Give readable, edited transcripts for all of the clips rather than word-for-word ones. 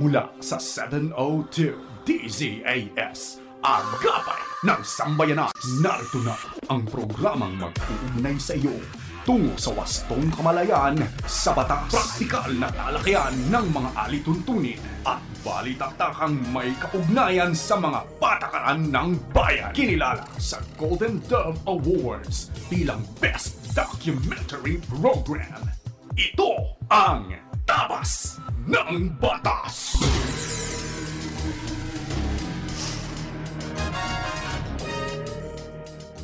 mula sa 702 DZAS, Agapay ng Sambayanan. Narito na ang programang mag-uugnay sa iyo tungo sa wastong kamalayan sa batas, praktikal na talakayan ng mga alituntunin at balitaktakang may kaugnayan sa mga patakaran ng bayan. Kinilala sa Golden Dove Awards bilang Best Documentary Program. Ito ang Tabas ng Batas!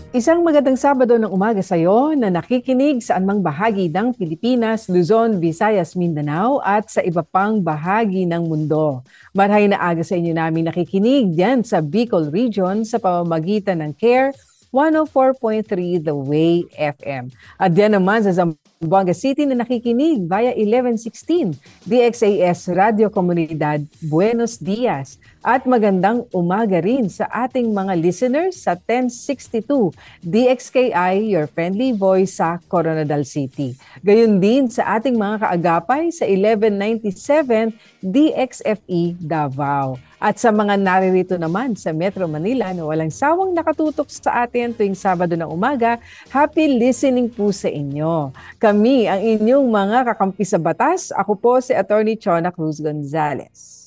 Isang magandang Sabado ng umaga sa iyo na nakikinig sa anumang bahagi ng Pilipinas, Luzon, Visayas, Mindanao at sa iba pang bahagi ng mundo. Marhay na aga sa inyo namin nakikinig diyan sa Bicol Region sa pamamagitan ng CARE 104.3 The Way FM. At diyan naman sa Zamboanga City na nakikinig via 1116 DXAS Radio Comunidad Buenos Dias. At magandang umaga rin sa ating mga listeners sa 1062 DXKI, Your Friendly Voice sa Coronadal City. Gayon din sa ating mga kaagapay sa 1197 DXFE Davao. At sa mga naririto naman sa Metro Manila na walang sawang nakatutok sa atin tuwing Sabado ng umaga, happy listening po sa inyo. Kami ang inyong mga kakampi sa batas. Ako po si Attorney Chona Cruz Gonzales.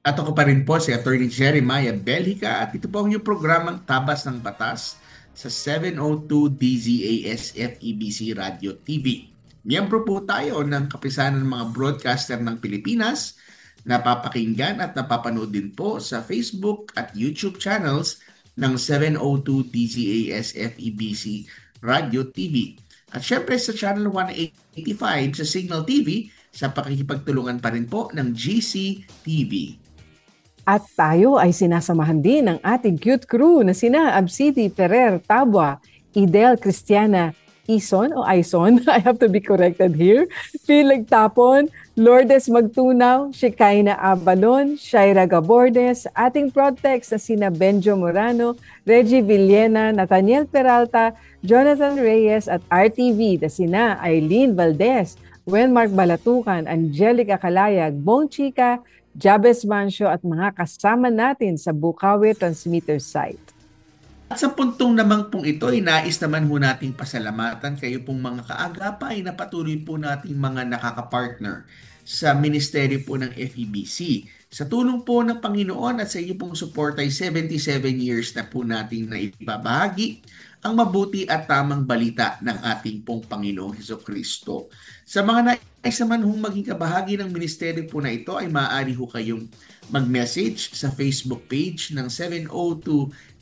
At ako pa rin po si Attorney Jeremiah Belhica at ito po ang inyong programang Tabas ng Batas sa 702 DZAS FEBC Radio TV. Miyembro po tayo ng kapisanan ng mga broadcaster ng Pilipinas, napapakinggan at napapanood din po sa Facebook at YouTube channels ng 702 DZAS FEBC Radio TV. At syempre sa Channel 185 sa Signal TV sa pakikipagtulungan pa rin po ng GC TV. At tayo ay sinasamahan din ng ating cute crew na sina Absidi Ferrer Tabua, Idel Cristiana Ison o Aison, I have to be corrected here, Pilag Tapon, Lourdes Magtunaw, Shekinah Abalon, Shaira Gabordes, ating Protex na sina Benjo Morano, Reggie Villena, Nathaniel Peralta, Jonathan Reyes at RTV na sina Eileen Valdez, Wenmark Balatukan, Angelica Calayag, Bong Chica, Jabez Mancio at mga kasama natin sa Bukawi Transmitter site. At sa puntong namang pong ito ay nais naman ho nating pasalamatan kayo pong mga kaagapay na patuloy po nating mga nakakapartner sa ministeryo po ng FEBC. Sa tulong po ng Panginoon at sa iyo pong support ay 77 years na po nating naibabahagi ang mabuti at tamang balita ng ating pong Panginoong Hesukristo. Sa mga nais naman hong maging kabahagi ng ministeryo po na ito ay maaari ho kayong mag-message sa Facebook page ng 702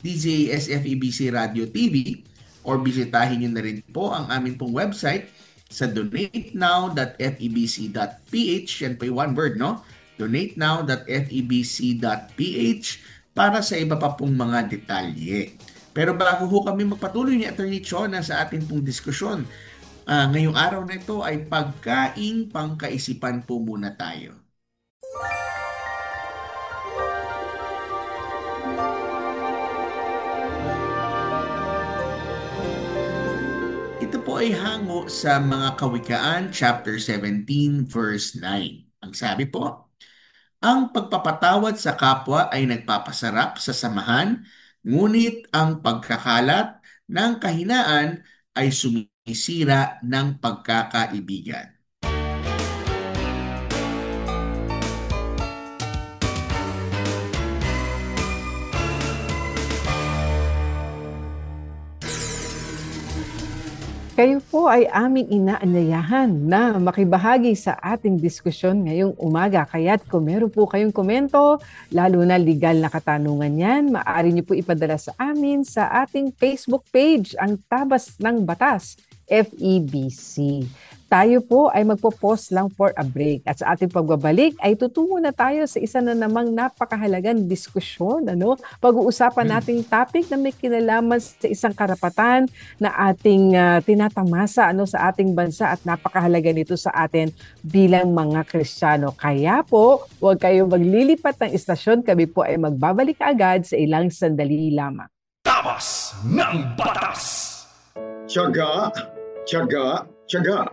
DZAS FEBC Radio TV or bisitahin nyo na rin po ang aming pong website sa donatenow.febc.ph. Yan po yung one word, no? donatenow.febc.ph para sa iba pa pong mga detalye. Pero bago ho kami magpatuloy ni Attorney Chona sa ating pong diskusyon, ngayong araw na ito ay pagkaing pangkaisipan po muna tayo. Ito po ay hango sa mga Kawikaan, chapter 17, verse 9. Ang sabi po, ang pagpapatawad sa kapwa ay nagpapasarap sa samahan, ngunit ang pagkakalat ng kahinaan ay sumisira ng pagkakaibigan. Kayo po ay aming inaanyayahan na makibahagi sa ating diskusyon ngayong umaga. Kaya't kung meron po kayong komento, lalo na legal na katanungan yan, maaari niyo po ipadala sa amin sa ating Facebook page, ang Tabas ng Batas, FEBC. Tayo po ay magpo-pause lang for a break. At sa ating pagbabalik ay tutungo na tayo sa isa na namang napakahalagang diskusyon. Pag-uusapan nating topic na may kinalaman sa isang karapatan na ating tinatamasa sa ating bansa at napakahalaga nito sa atin bilang mga Kristiyano. Kaya po, huwag kayong maglilipat ng istasyon. Kami po ay magbabalik agad sa ilang sandali lamang. Tabas ng Batas! Tiyaga, tiyaga, tiyaga.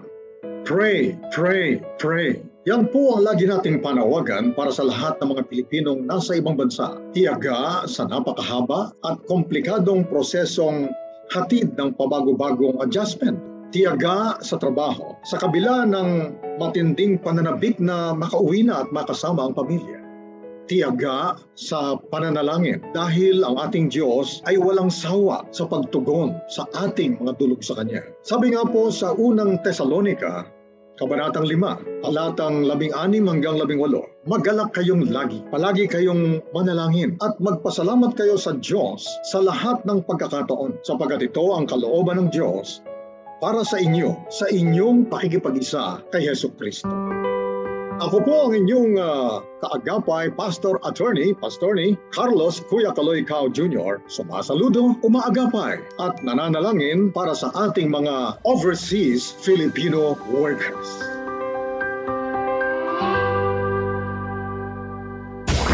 Pray, pray, pray. Yan po ang lagi nating panawagan para sa lahat ng mga Pilipinong nasa ibang bansa. Tiyaga sa napakahaba at komplikadong prosesong hatid ng pabago-bagong adjustment. Tiyaga sa trabaho sa kabila ng matinding pananabik na makauwi na at makasama ang pamilya. Tiyaga sa pananalangin dahil ang ating Diyos ay walang sawa sa pagtugon sa ating mga dulog sa Kanya. Sabi nga po sa unang Tesalonica, Kabanatang 5, talatang 16 hanggang 18, maggalak kayong lagi, palagi kayong manalangin at magpasalamat kayo sa Diyos sa lahat ng pagkakataon, sapagkat ito ang kalooban ng Diyos para sa inyo, sa inyong pakikipag-isa kay Hesus Kristo. Ako po ang inyong kaagapay, Pastor Attorney Carlos Kuya Kaloy Cao Jr. Sumasaludo, umaagapay at nananalangin para sa ating mga overseas Filipino workers.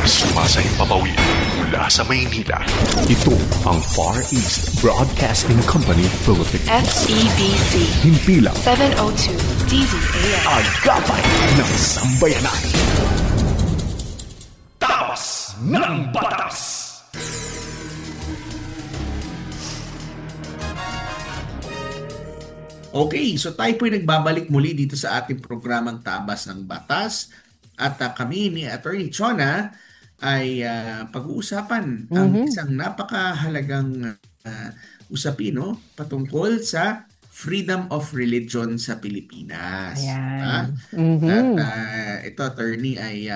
Sumasayang papawid mula sa Maynila. Ito ang Far East Broadcasting Company Philippines. FEBC. Himpilang 702 DZAS. Agapay ng Sambayanan. Tapas ng Batas. Okay, so tayo po ay nagbabalik muli dito sa ating programang Tabas ng Batas. At kami ni Attorney Chona ay pag-uusapan ang isang napakahalagang usapin patungkol sa freedom of religion sa Pilipinas. Ayan. At ito, Attorney, ay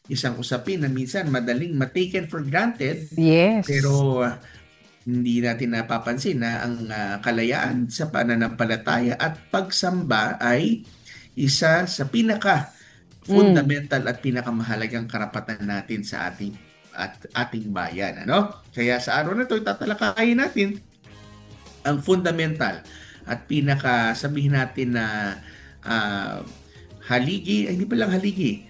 isang usapin na minsan madaling ma-taken for granted. Yes. Pero hindi natin napapansin na ang kalayaan sa pananampalataya at pagsamba ay isa sa fundamental at pinakamahalagang karapatan natin sa ating bayan, Kaya sa araw na 'to tatalakayin natin ang fundamental at sabihin natin na hindi pa lang haligi,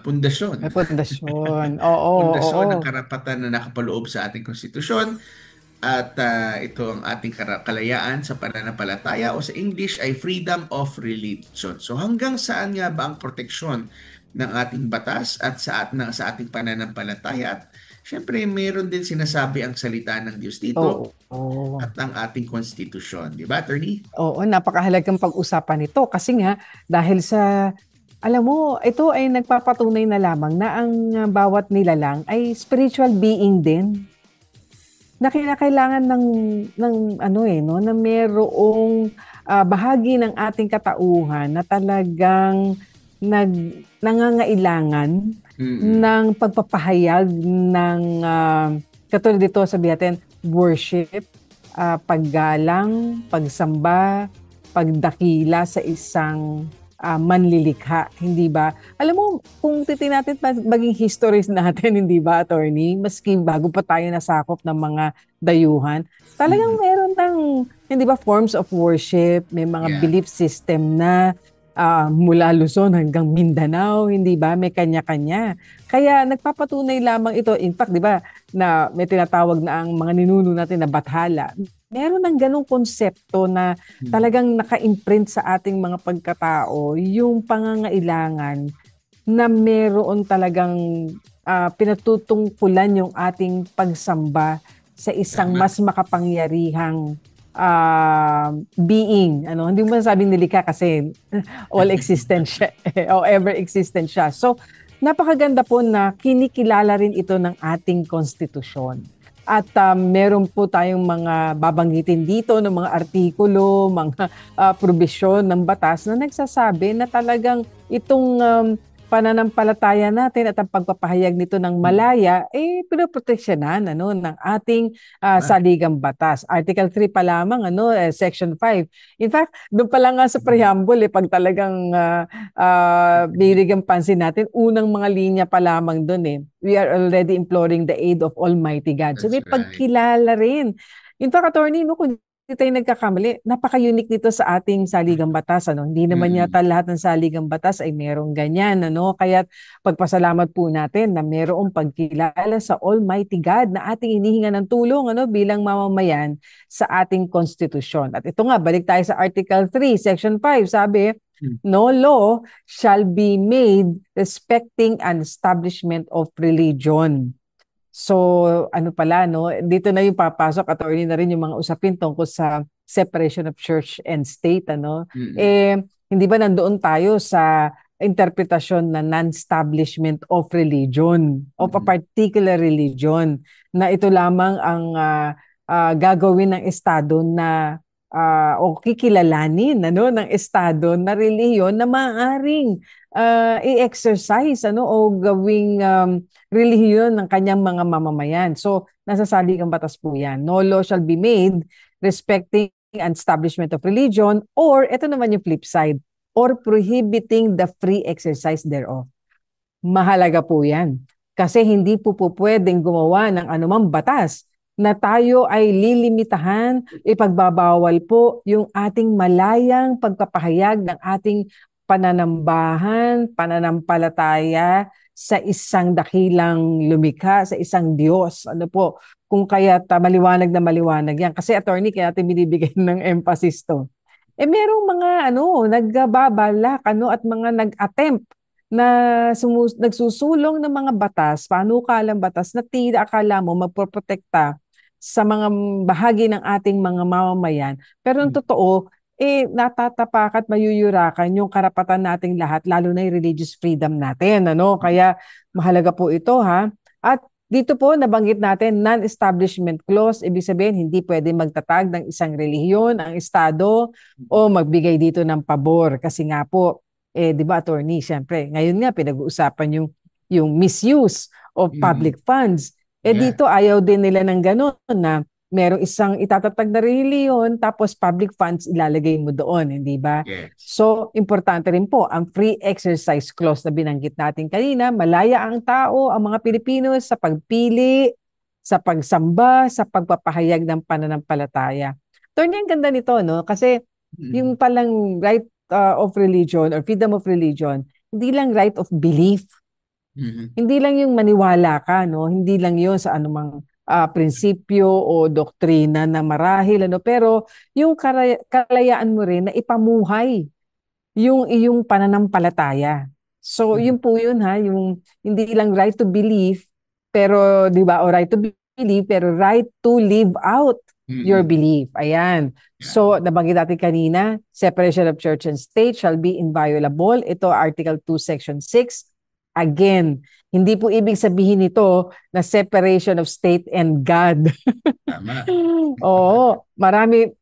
pundasyon. Pundasyon. Oo. Pundasyon ng karapatan na nakapaloob sa ating konstitusyon. At ito ang ating kalayaan sa pananampalataya o sa English ay freedom of religion. So hanggang saan nga ba ang proteksyon ng ating batas at sa ating pananampalataya? At syempre mayroon din sinasabi ang salita ng Diyos dito at ang ating konstitusyon. Di ba, Attorney? Oo, napakahalagang pag-usapan ito kasi nga dahil alam mo, ito ay nagpapatunay na lamang na ang bawat nilalang ay spiritual being din. Na kinakailangan na mayroong bahagi ng ating katauhan na talagang nangangailangan ng pagpapahayag ng katulad dito sabihin natin worship, paggalang, pagsamba, pagdakila sa isang manlilikha, hindi ba? Alam mo, kung titingnan natin maging histories natin, hindi ba, Attorney? Maski bago pa tayo nasakop ng mga dayuhan, talagang meron hindi ba, forms of worship, may mga belief system na mula Luzon hanggang Mindanao, hindi ba? May kanya-kanya. Kaya nagpapatunay lamang ito, in fact, di ba, na may tinatawag na ang mga ninuno natin na bathala. Meron ng ganong konsepto na talagang naka-imprint sa ating mga pagkatao yung pangangailangan na meron talagang pinatutungkulan yung ating pagsamba sa isang mas makapangyarihang being. Hindi mo masasabing nilikha kasi all existent siya o ever existent siya. So, napakaganda po na kinikilala rin ito ng ating konstitusyon. At meron po tayong mga babanggitin dito ng mga artikulo, mga probisyon ng batas na nagsasabi na talagang itong pananampalataya natin at ang pagpapahayag nito ng malaya, pinoproteksyonan ng ating saligang batas. Article 3 pa lamang, Section 5. In fact, doon pa lang nga sa preamble, pag talagang binigang pansin natin, unang mga linya pa lamang doon we are already imploring the aid of Almighty God. So may pagkilala rin. In fact, Attorney, kung tayo nagkakamali. Napaka-unique nito sa ating saligang batas. Ano? Hindi naman yata lahat ng saligang batas ay merong ganyan. Ano? Kaya pagpasalamat po natin na merong pagkilala sa Almighty God na ating inihinga ng tulong bilang mamamayan sa ating konstitusyon. At ito nga, balik tayo sa Article 3, Section 5. Sabi, no law shall be made respecting an establishment of religion. So, pala, dito na yung papasok, attorney, na rin yung mga usapin tungkol sa separation of church and state, hindi ba nandoon tayo sa interpretasyon na non-establishment of religion, of a particular religion, na ito lamang ang gagawin ng Estado na o kikilalanin ng Estado na relihiyon na maaaring i-exercise o gawing relihiyon ng kanyang mga mamamayan. So, nasa saligang batas po yan. No law shall be made respecting an establishment of religion, or, ito naman yung flip side, or prohibiting the free exercise thereof. Mahalaga po yan. Kasi hindi po pwedeng gumawa ng anumang batas na tayo ay lilimitahan, ipagbabawal po yung ating malayang pagpapahayag ng ating pananambahan, pananampalataya sa isang dakilang lumikha, sa isang Diyos. Kung kaya't maliwanag na maliwanag yan. Kasi attorney, kaya natin binibigay ng emphasis to. Merong mga nagbabalak at mga nag-attempt na nagsusulong ng mga batas, panukalang batas na tila akala mo magpoprotekta sa mga bahagi ng ating mga mamamayan. Pero ang totoo, natatapak at mayuyurakan yung karapatan nating lahat, lalo na yung religious freedom natin. Kaya mahalaga po ito, ha? At dito po, nabanggit natin, non-establishment clause, ibig sabihin, hindi pwede magtatag ng isang relihiyon, ang Estado, o magbigay dito ng pabor. Kasi nga po, di ba, attorney, siyempre, ngayon nga, pinag-uusapan yung misuse of public funds. Dito, ayaw din nila ng gano'n na merong isang itatatag na relihiyon, tapos public funds ilalagay mo doon, hindi ba? Yes. So, importante rin po, ang free exercise clause na binanggit natin kanina, malaya ang tao, ang mga Pilipino sa pagpili, sa pagsamba, sa pagpapahayag ng pananampalataya. Turn ang ganda nito, kasi yung palang right of religion or freedom of religion, hindi lang right of belief. Hindi lang yung maniwala ka, hindi lang yun sa anumang prinsipyo o doktrina na marahil, pero yung kalayaan mo rin na ipamuhay yung iyong pananampalataya. So, yun po yun, ha, yung hindi lang right to believe, pero, di ba, o right to believe, pero right to live out your belief. Ayan. So, nabanggit natin kanina, separation of church and state shall be inviolable. Ito, Article 2, Section 6. Again, hindi po ibig sabihin nito na separation of state and God. Tama. Oo,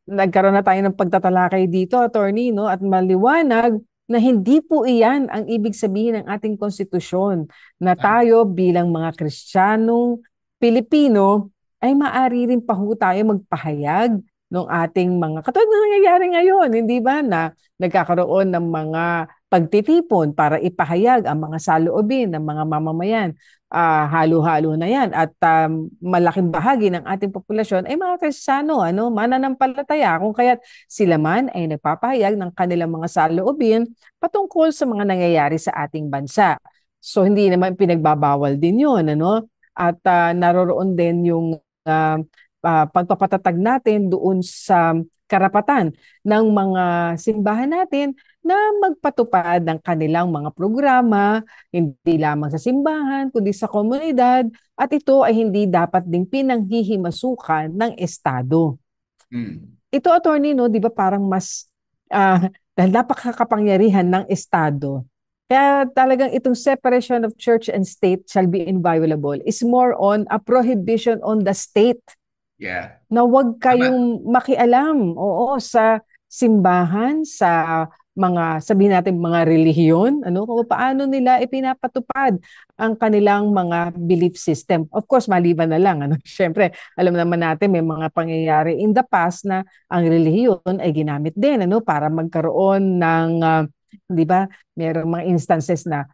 nagkaroon na tayo ng pagtatalakay dito, attorney, at maliwanag na hindi po iyan ang ibig sabihin ng ating konstitusyon, na tayo bilang mga Kristiyanong Pilipino ay maaari rin pa ho tayo magpahayag ng ating mga, katulad na nangyayari ngayon, hindi ba, na nagkakaroon ng mga pagtitipon para ipahayag ang mga saloobin ng mga mamamayan. Halo-halo na yan. At malaking bahagi ng ating populasyon ay mga Kristiyano, mananampalataya. Kung kaya't sila man ay nagpapahayag ng kanilang mga saloobin patungkol sa mga nangyayari sa ating bansa. So, hindi naman pinagbabawal din yun. At naroroon din yung pagpapatatag natin doon sa karapatan ng mga simbahan natin na magpatupad ng kanilang mga programa, hindi lamang sa simbahan, kundi sa komunidad, at ito ay hindi dapat ding pinanghihimasukan ng Estado. Ito, attorney, di ba parang mas dahil napakakapangyarihan ng Estado, kaya talagang itong separation of church and state shall be inviolable is more on a prohibition on the state. Yeah. Na huwag kayong makialam, sa simbahan, sa mga, sabihin natin, mga relihiyon, kung paano nila ipinapatupad ang kanilang mga belief system. Of course, maliban na lang, Siyempre, alam naman natin may mga pangyayari in the past na ang relihiyon ay ginamit din, para magkaroon ng, di ba, mayroong mga instances na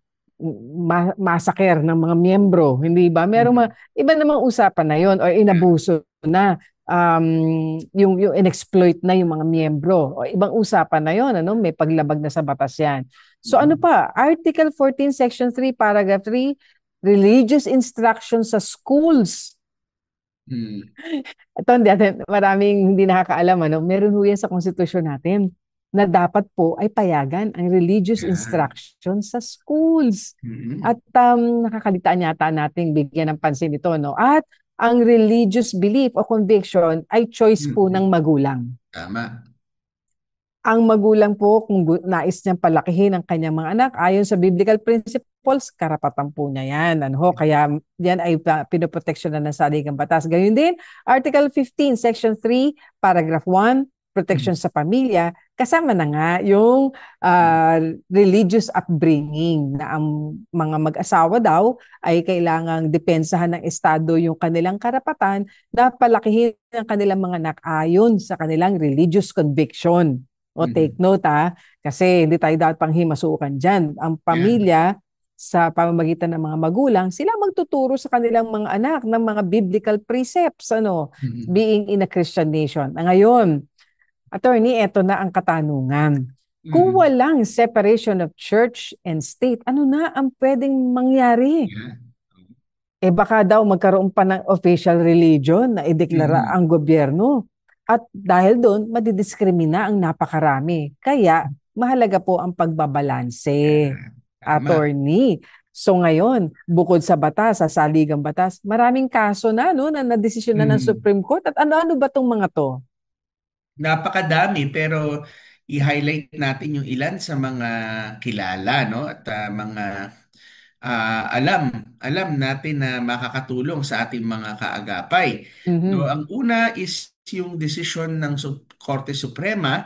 massacre ng mga miyembro, hindi ba? Merong mga, iba namang usapan na yon or inabuso na yung in-exploit na yung mga miyembro. O, ibang usapan na yon, ano? May paglabag na sa batas yan. So ano Mhm. pa? Article 14, Section 3, Paragraph 3, religious instruction sa schools. Mm. Ito, hindi natin, maraming hindi nakakaalam, ano? Meron ho yan sa konstitusyon natin na dapat po ay payagan ang religious Yan. instruction sa schools. At Mhm. nakakalitaan yata nating bigyan ng pansin ito, no? At ang religious belief o conviction ay choice po ng Mhm. magulang. Tama. Ang magulang po, kung nais niyang palakihin ang kanyang mga anak, ayon sa biblical principles, karapatan po niya yan. Ano ho? Kaya yan ay pinoproteksyonan ng saligang batas. Gayun din, Article 15, Section 3, Paragraph 1, protection sa pamilya, kasama na nga yung religious upbringing na ang mga mag-asawa daw ay kailangang depensahan ng Estado yung kanilang karapatan na palakihin ang kanilang mga anak ayon sa kanilang religious conviction. O take Mhm. note kasi hindi tayo dapat panghimasukan dyan. Ang Yan. pamilya, sa pamamagitan ng mga magulang, sila magtuturo sa kanilang mga anak ng mga biblical precepts, Mhm. being in a Christian nation. Ngayon, attorney, eto na ang katanungan. Kung Mhm. walang separation of church and state, ano na ang pwedeng mangyari? Yan. Baka daw magkaroon pa ng official religion na ideklara Mhm. ang gobyerno. At dahil doon, madidiskrimina ang napakarami. Kaya, mahalaga po ang pagbabalanse, Yan. Tama. attorney. So ngayon, bukod sa batas, sa saligang batas, maraming kaso na, no, na nadesisyon na ng Mhm. Supreme Court. At ano-ano ba tong mga to? Napakadami pero i-highlight natin yung ilan sa mga kilala, no, at mga alam natin na makakatulong sa ating mga kaagapay. No, Mhm. ang una is yung desisyon ng Korte Suprema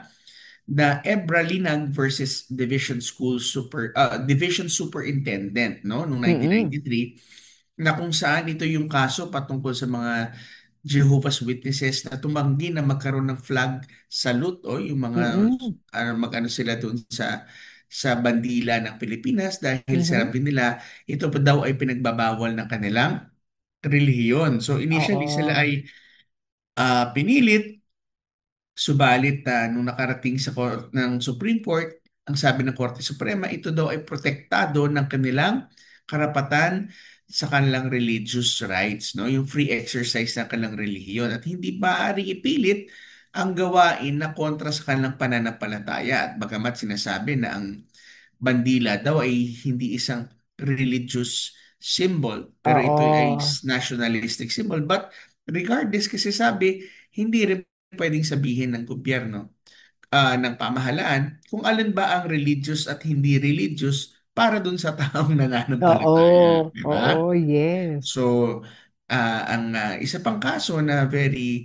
na Ebralinag versus Division Superintendent, no, noong Mhm. 1993, na kung saan ito yung kaso patungkol sa mga Jehovah's Witnesses na tumanggi na magkaroon ng flag salute o yung mga Mhm. mag-ano sila doon sa bandila ng Pilipinas dahil Mhm. sabi nila ito pa daw ay pinagbabawal ng kanilang relihiyon. So initially sila Oo. ay pinilit. Subalit nung nakarating sa ng Supreme Court, ang sabi ng Korte Suprema, ito daw ay protektado ng kanilang karapatan sa kanilang religious rights, no? Yung free exercise ng kanilang relihiyon at hindi maaari ipilit ang gawain na kontra sa kanilang pananampalataya. At bagamat sinasabi na ang bandila daw ay hindi isang religious symbol, pero ito ay Oo. nationalistic symbol. But regardless, kasi sabi, hindi rin pwedeng sabihin ng gobyerno, ng pamahalaan, kung alin ba ang religious at hindi religious para dun sa taong nananampalataya. Oo. Di ba? Oo. Yes. So, ang isa pang kaso na very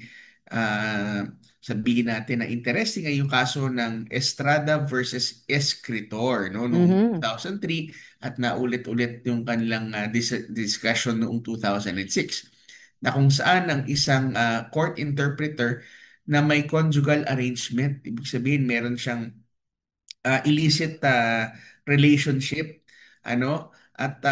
sabihin natin na interesting ay yung kaso ng Estrada versus Escritor, no, noong Mhm. 2003 at naulit-ulit yung kanilang discussion noong 2006 na kung saan ang isang court interpreter na may conjugal arrangement, ibig sabihin meron siyang illicit relationship, ano, at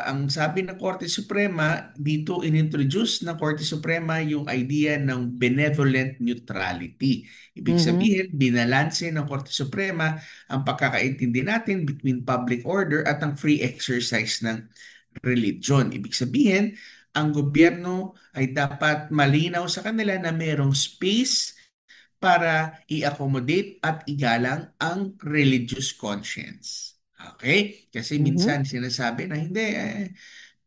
ang sabi ng Korte Suprema dito, inintroduce ng Korte Suprema yung idea ng benevolent neutrality. Ibig Mhm. sabihin, binalanse ng Korte Suprema ang pagkakaintindi natin between public order at ang free exercise ng religion. Ibig sabihin, ang gobyerno ay dapat malinaw sa kanila na merong space para i-accommodate at igalang ang religious conscience. Okay? Kasi Mhm. minsan sinasabi na hindi,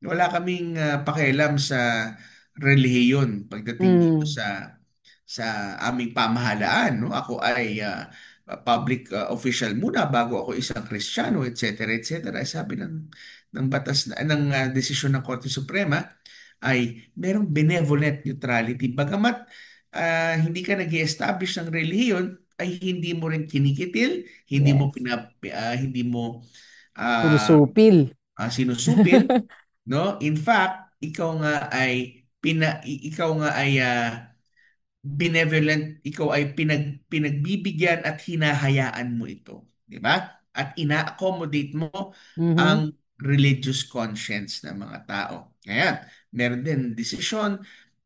wala kaming pakialam sa relihiyon pagdating dito Mm. sa aming pamahalaan, no? Ako ay public official muna bago ako isang Kristiyano, etc., etc. Sabi ng batas ng desisyon ng Korte Suprema ay merong benevolent neutrality. Bagamat hindi ka nag establish ng relihiyon, ay hindi mo rin kinikitil, Yes. hindi mo ah, Sinusupil. sinusupil, no? In fact, ikaw nga ay benevolent, ikaw ay pinagbibigyan at hinahayaan mo ito, di ba? At ina-accommodate mo Mhm. ang religious conscience ng mga tao. Ngayon, meron din desisyon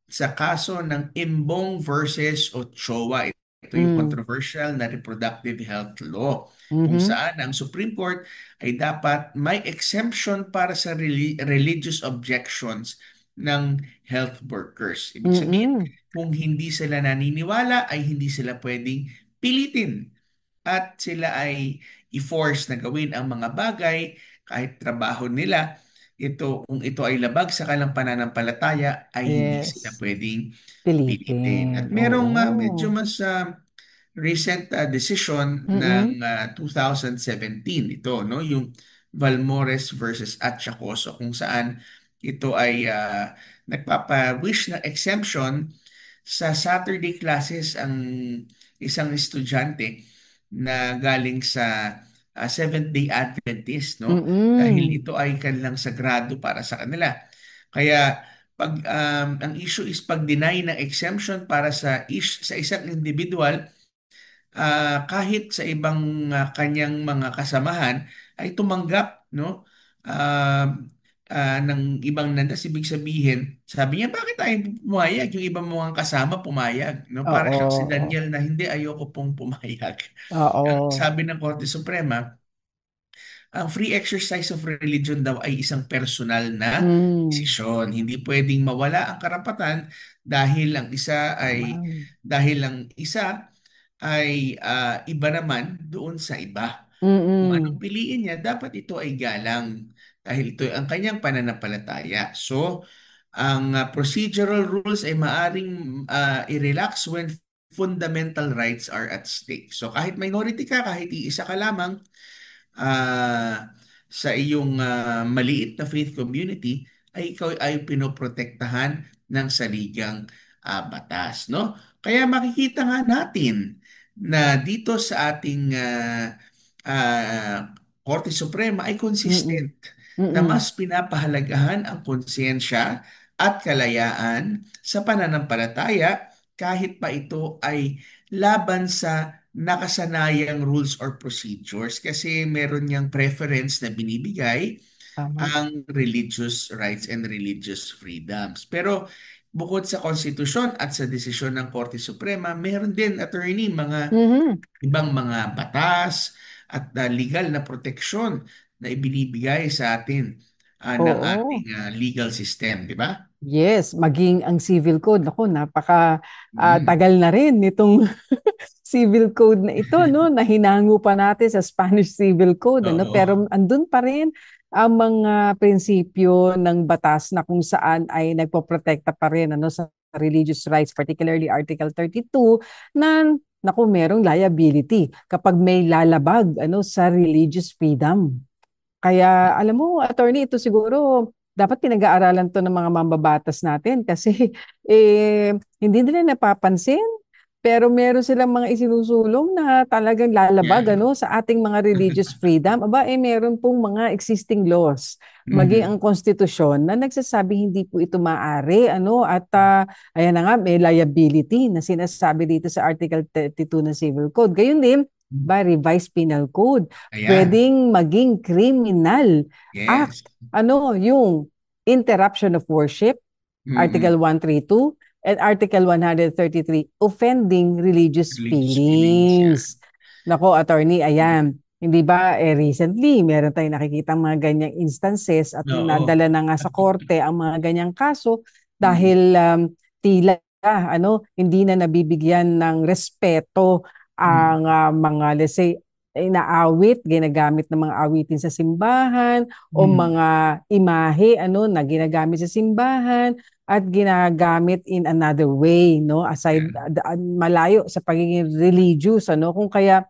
sa kaso ng Imbong versus Ochoa. Ito yung controversial na reproductive health law kung Mhm. saan ang Supreme Court ay dapat may exemption para sa religious objections ng health workers. Ibig sabihin, Mm-mm. kung hindi sila naniniwala ay hindi sila pwedeng pilitin at sila ay i-force na gawin ang mga bagay kahit trabaho nila. Kung ito ay labag sa kanilang pananampalataya ay hindi sila Yes. pwedeng pilitin. At Pilitin. merong medyo Oo. mas recent decision ng Mm-mm. 2017 ito, no, yung Valmores versus Achacoso, kung saan ito ay nagpapa-wish ng exemption sa Saturday classes ang isang estudyante na galing sa Seventh-day Adventist, no, dahil Mm-mm. ito ay kanilang sagrado para sa kanila. Kaya ang issue is pag-deny ng exemption para sa isang individual, kahit sa ibang kanyang mga kasamahan ay tumanggap, no, ng ibang landas. Ibig sabihin, sabi niya, bakit tayo pumayag? Yung ibang mga kasama pumayag, no? Para siyang si Oo. Daniel na hindi, ayoko pong pumayag. Ang Oo. sabi ng Korte Suprema, ang free exercise of religion daw ay isang personal na Mm. desisyon. Hindi pwedeng mawala ang karapatan dahil ang isa Tama. ay dahil ang isa ay iba naman doon sa iba. Kung anong Mm-mm. piliin niya, dapat ito ay galang dahil ito ang kanyang pananampalataya. So, ang procedural rules ay maaring i-relax when fundamental rights are at stake. So, kahit minority ka, kahit iisa ka lamang, sa iyong maliit na faith community, ay ikaw ay pinoprotektahan ng saligang batas, no? Kaya makikita nga natin na dito sa ating Korte Suprema ay Mm-mm. consistent na Mm-mm. mas pinapahalagahan ang konsensya at kalayaan sa pananampalataya kahit pa ito ay laban sa nakasanayang rules or procedures, kasi meron niyang preference na binibigay Tama. ang religious rights and religious freedoms. Pero bukod sa konstitusyon at sa desisyon ng Korte Suprema, meron din, attorney, mga Mhm. ibang mga batas at legal na proteksyon na ibinibigay sa atin ng Oo. ating legal system, di ba? Yes, maging ang civil code. Naku, napaka Mm. tagal na rin nitong civil code na ito, no? Na hinango pa natin sa Spanish Civil Code, ano? Oo. Pero andun pa rin ang mga prinsipyo ng batas na kung saan ay nagpoprotekta pa rin, ano, sa religious rights, particularly Article 32, na naku, merong liability kapag may lalabag, ano, sa religious freedom. Kaya alam mo, attorney, ito siguro dapat pinag-aaralan to ng mga mambabatas natin kasi hindi nila napapansin, pero meron silang mga isinusulong na talagang lalabag, Yeah. ano, sa ating mga religious freedom. Aba, meron pong mga existing laws, maging ang Mhm. konstitusyon na nagsasabi hindi po ito maaari, ano, at ayan na nga, may liability na sinasabi dito sa Article 32 ng Civil Code. Gayun din, by revised penal code, Ayan. pwedeng maging criminal act, Yes. ano, yung interruption of worship, Mm-mm. Article 132, and Article 133, offending religious Religious feelings, yeah. feelings. Nako, attorney, ayan. Hindi ba, recently, meron tayong nakikita mga ganyang instances at Oo. nadala na nga sa korte ang mga ganyang kaso Mm. dahil tila ano, hindi na nabibigyan ng respeto Mm. ang mga, let's say, inaawit, ginagamit ng mga awitin sa simbahan o Mm. mga imahe, ano, na ginagamit sa simbahan at ginagamit in another way, no, aside Yeah. malayo sa pagiging religious, ano, kung kaya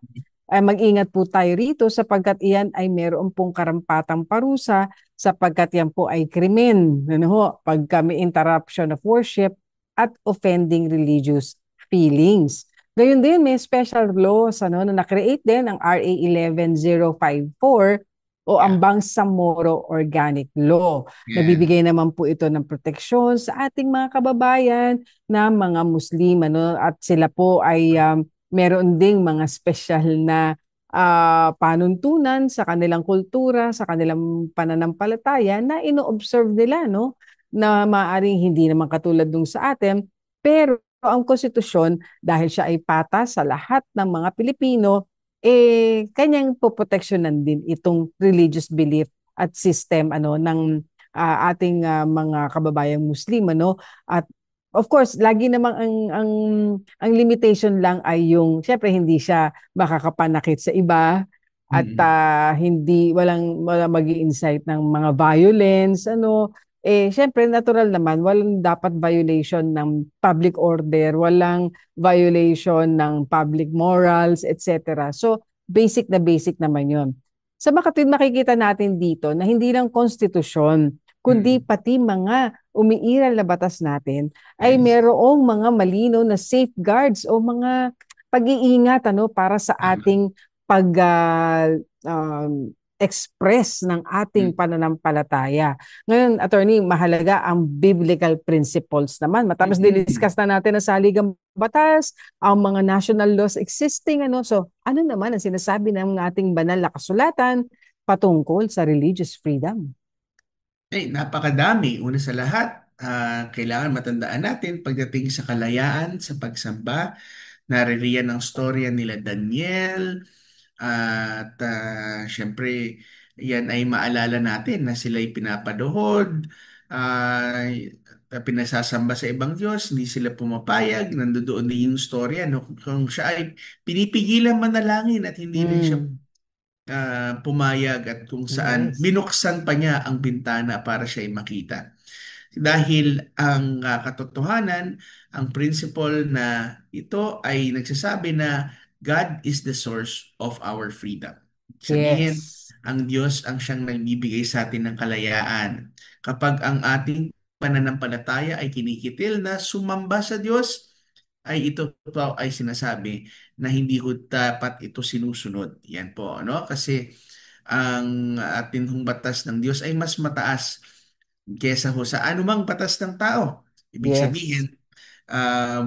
ay mag-ingat po tayo rito sapagkat iyan ay meron pong karampatang parusa sapagkat yan po ay krimen, ano ho, pag kami interruption of worship at offending religious feelings. Gayun din, may special laws, ano, na na-create din ang RA 11054 o Yeah. ang Bangsamoro Organic Law. Yeah. Nabibigay naman po ito ng proteksyon sa ating mga kababayan na mga Muslim, ano, at sila po ay meron ding mga special na panuntunan sa kanilang kultura, sa kanilang pananampalataya na ino-observe nila, no? na maaaring hindi naman katulad nung sa atin, pero ang konstitusyon, dahil siya ay patas sa lahat ng mga Pilipino, kanyang poproteksyonan din itong religious belief at system ng ating mga kababayang Muslim at of course lagi namang ang limitation lang ay yung syempre hindi siya makakapanakit sa iba at Mm. walang magi-incite ng mga violence syempre natural naman walang dapat violation ng public order, walang violation ng public morals, etc. So basic naman 'yon. Sa makatwid makikita natin dito na hindi lang konstitusyon kundi Mm. pati mga umiiral na batas natin ay Yes. merong mga malinaw na safeguards o mga pag-iingat para sa Tama. ating pag express ng ating Mm. pananampalataya. Ngayon, attorney, mahalaga ang biblical principles naman. Matapos Mm. diniscuss na natin ang saligang batas, ang mga national laws existing. So, ano naman ang sinasabi ng ating banal na kasulatan patungkol sa religious freedom? Napakadami. Una sa lahat, kailangan matandaan natin pagdating sa kalayaan, sa pagsamba, naririyan ang storya nila Daniel, at syempre, yan ay maalala natin na sila'y pinapaduhod, pinasasamba sa ibang Diyos, hindi sila pumapayag, nandoon din yung storya, no? Kung siya ay pinipigilan manalangin at hindi rin siya Mm, pumayag at kung saan yes. binuksan pa niya ang bintana para siya ay makita. Dahil ang katotohanan, ang principle na ito ay nagsasabi na God is the source of our freedom. Sabihin, Yes. ang Diyos ang siyang nagbibigay sa atin ng kalayaan. Kapag ang ating pananampalataya ay kinikitil na sumamba sa Diyos, ay ito po ay sinasabi na hindi ko dapat ito sinusunod. Yan po, ano? Kasi ang ating hong batas ng Diyos ay mas mataas kesa ho sa anumang batas ng tao. Ibig Yes. sabihin,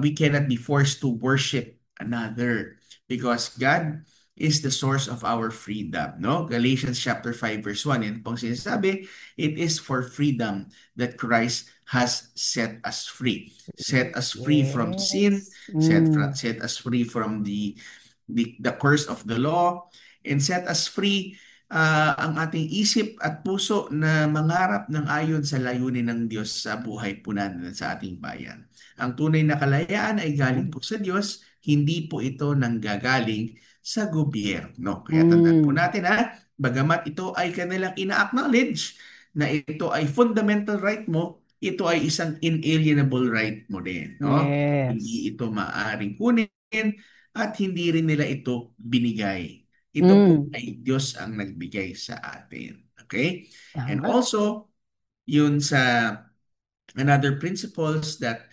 we cannot be forced to worship another because God is the source of our freedom. No? Galatians chapter 5 verse 1, yan pong sinasabi, it is for freedom that Christ has set us free. Set us free from sin, Yes. Mm. set us free from the curse of the law, and set us free ang ating isip at puso na mangarap ng ayon sa layunin ng Diyos sa buhay po natin at sa ating bayan. Ang tunay na kalayaan ay galing po sa Diyos, hindi po ito nanggagaling sa gobyerno. Kaya tandaan po Mm. natin bagamat ito ay kanilang ina-acknowledge na ito ay fundamental right mo, ito ay isang inalienable right mo din. No? Hindi Yes. ito maaaring kunin at hindi rin nila ito binigay. Ito po Mm. ay Diyos ang nagbigay sa atin. Okay? And Tama. also, yun sa another principles that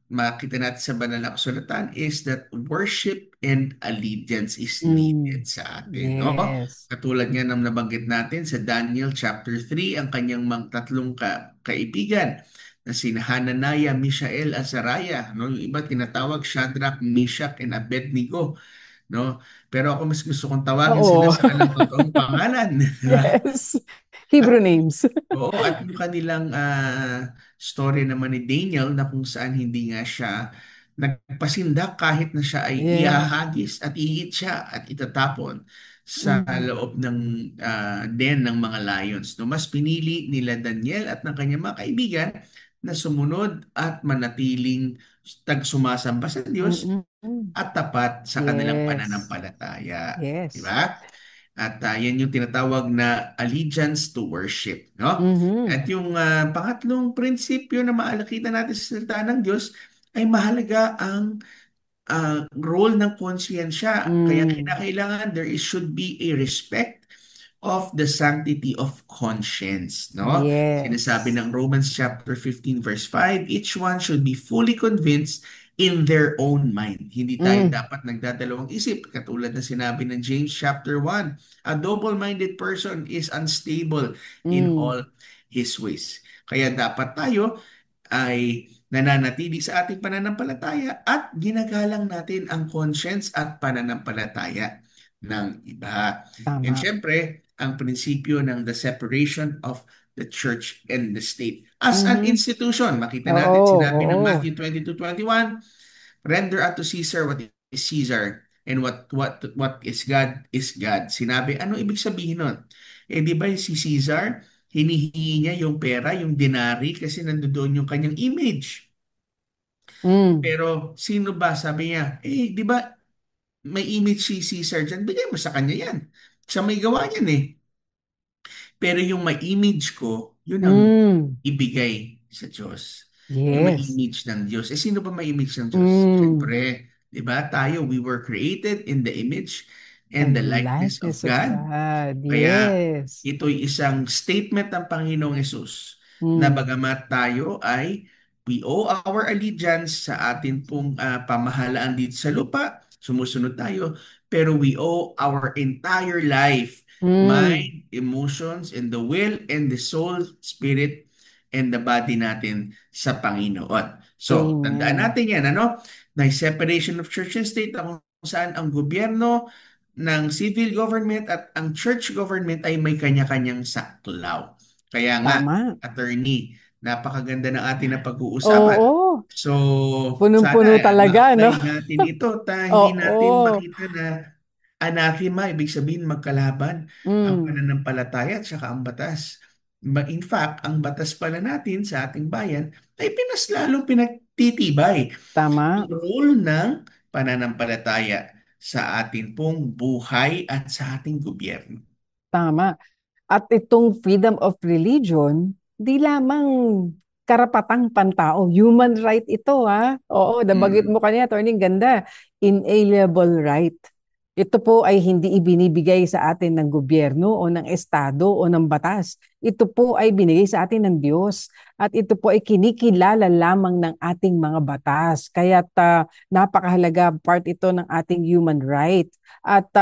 makita natin sa banal na kasulatan is that worship and allegiance is needed Mm. sa atin, no? Yes. Katulad nga ng nabanggit natin sa Daniel chapter 3, ang kanyang mga tatlong kaibigan na sina Hananiah, Mishael, Azariah, no? Yung iba tinatawag Shadrach, Meshach, and Abednego, no? Pero ako mas gusto kong tawagin sila Oo. sa kanilang totoong pangalan, di ba? Yes. Hebrew names. Oo, at yung kanilang story naman ni Daniel na kung saan hindi nga siya nagpasindak kahit na siya ay Yes. ihahagis at ihit siya at itatapon sa Mm. loob ng den ng mga lions. No, mas pinili nila Daniel at ng kanyang mga kaibigan na sumunod at manatiling sumasamba sa Diyos Mm. Mm. at tapat sa kanilang Yes. pananampalataya. Di Yes. ba? At yan yung tinatawag na allegiance to worship, no? Mhm. At yung pangatlong prinsipyo na maalakita natin sa salita ng Diyos ay mahalaga ang role ng konsyensya. Kaya Mm. kinakailangan should be a respect of the sanctity of conscience, no? Sinasabi Yes. ng Romans chapter 15 verse 5, each one should be fully convinced in their own mind. Hindi tayo Mm. dapat nagdadalawang isip katulad na sinabi ng James chapter 1. A double-minded person is unstable in Mm. all his ways. Kaya dapat tayo ay nananatili sa ating pananampalataya at ginagalang natin ang conscience at pananampalataya ng iba. And Tama. syempre, ang prinsipyo ng the separation of the church and the state. As an Mhm. institution, makita natin Oo, sinabi ng oo. Matthew 22:21, render unto Caesar what is Caesar and what is God. Sinabi, ano ibig sabihin nun? Eh di ba si Caesar, hinihingi niya yung pera, yung denari kasi nandoon yung kanyang image. Mm. Pero sino ba? Sabi niya, eh di ba may image si Caesar dyan, bigay mo sa kanya yan. Siya may gawa yan eh. Pero yung may image ko, yun ang Mm. ibigay sa Diyos. Yung may Yes. image ng Diyos. Eh, sino ba may image ng Diyos? Mm. Siyempre, di ba? Tayo, we were created in the image and the And likeness of likeness of God. God. Kaya Yes. ito'y isang statement ng Panginoong Yesus na Mm. bagamat tayo ay we owe our allegiance sa atin pong pamahalaan dito sa lupa, sumusunod tayo, pero we owe our entire life, Mm. mind, emotions, and the will, and the soul, spirit, and the body natin sa Panginoon. So, tandaan Amen. natin yan, ano? Na separation of church and state, kung saan ang gobyerno ng civil government at ang church government ay may kanya-kanyang saklaw. Kaya nga, Tama. attorney, napakaganda ng ating na pag-uusapan. Oo. So, sana Punong-puno talaga, no? ma-apply natin ito hindi natin Oo. makita na anathema, ibig sabihin magkalaban ang Mm. pananampalataya at saka ang batas. In fact, ang batas pala natin sa ating bayan ay lalong pinagtitibay ang Tama. role ng pananampalataya sa atin pong buhay at sa ating gobyerno. Tama. At itong freedom of religion, di lamang karapatang pantao, human right ito ha. Oo, nabanggit Mm. mo kanina, Attorney, ganda. Inalienable right. Ito po ay hindi ibinibigay sa atin ng gobyerno o ng estado o ng batas. Ito po ay binigay sa atin ng Diyos. At ito po ay kinikilala lamang ng ating mga batas. Kaya't napakahalaga part ito ng ating human right. At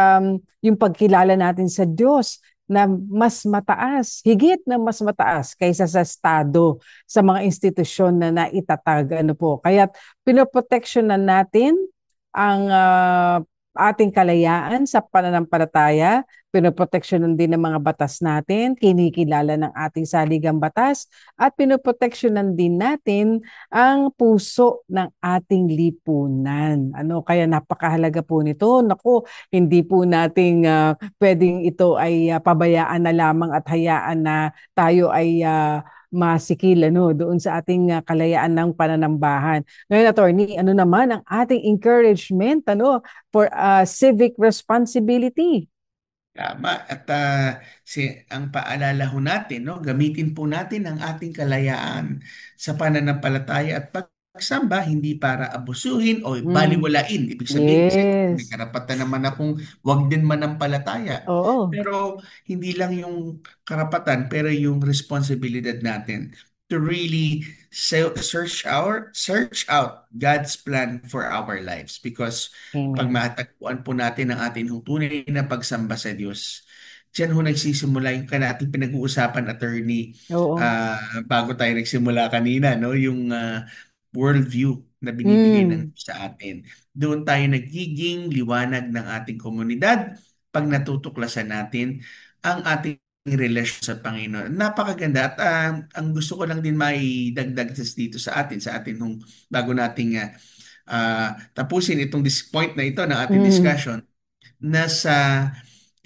yung pagkilala natin sa Diyos na mas mataas, higit na mas mataas kaysa sa estado, sa mga institusyon na naitatag. Ano po. Kaya pinoproteksyonan natin ang ating kalayaan sa pananampalataya, pinoproteksyonan din ng mga batas natin, kinikilala ng ating saligang batas, at pinoproteksyonan din natin ang puso ng ating lipunan. Ano, kaya napakahalaga po nito. Naku, hindi po nating pwedeng ito ay pabayaan na lamang at hayaan na tayo ay masikil doon sa ating kalayaan ng pananambahan. Ngayon, attorney, ano naman ang ating encouragement for civic responsibility? Tama. At ang paalala ho natin, no, gamitin po natin ang ating kalayaan sa pananampalataya at pagsamba, hindi para abusuhin o Mm. baliwalain. Ibig sabihin, kasi may Yes. karapatan naman akong wag din manampalataya. Oo. Pero hindi lang yung karapatan, pero yung responsibilidad natin to really search out God's plan for our lives, because pag Amen. matagpuan po natin ang ating tunay na pagsamba sa Diyos, diyan ho nagsisimula yung ating pinag-uusapan, attorney, Oo. bago tayo nagsimula kanina, no? Yung worldview na binibigay ng Mm. Diyos sa atin. Doon tayo nagiging liwanag ng ating komunidad pag natutuklasan natin ang ating relasyon sa Panginoon. Napakaganda at ang gusto ko lang din maidagdag dito sa atin nung bago nating tapusin itong point na ito ng ating Mm. discussion, na sa